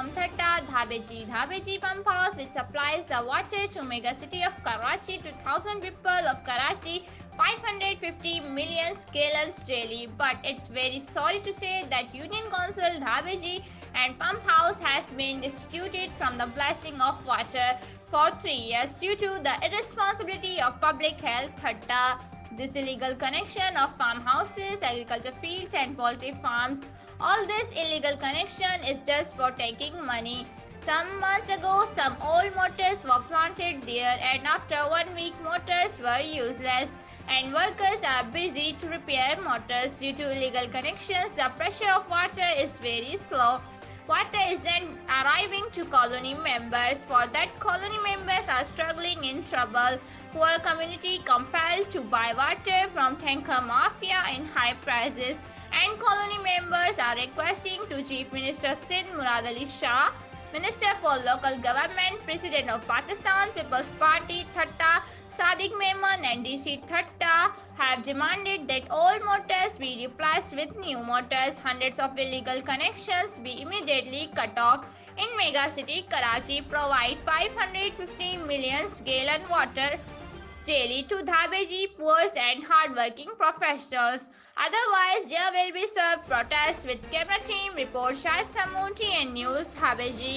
from Thatta, Dhabeji. Dhabeji pump house, which supplies the water to mega city of Karachi to 1,000 people of Karachi, 550 million gallons daily. But it's very sorry to say that Union Council Dhabeji and pump house has been destituted from the blessing of water for 3 years due to the irresponsibility of public health. Thatta. This illegal connection of farmhouses, agriculture fields and poultry farms. All this illegal connection is just for taking money. Some months ago, some old motors were planted there, and after 1 week motors were useless and workers are busy to repair motors. Due to illegal connections, the pressure of water is very slow. Water isn't arriving to colony members. For that, colony members are struggling in trouble. Poor community compelled to buy water from tanker mafia in high prices, and colony members are requesting to Chief Minister Sindh Murad Ali Shah, Minister for Local Government, President of Pakistan People's Party Thatta Sadiq Memon and DC Thatta have demanded that all motors be replaced with new motors. Hundreds of illegal connections be immediately cut off. In mega city Karachi, provide 550 million gallon water daily to Dhabeji, poor and hardworking professionals. Otherwise, there will be served protests with camera team. Report Shahid Samunti and News Dhabeji.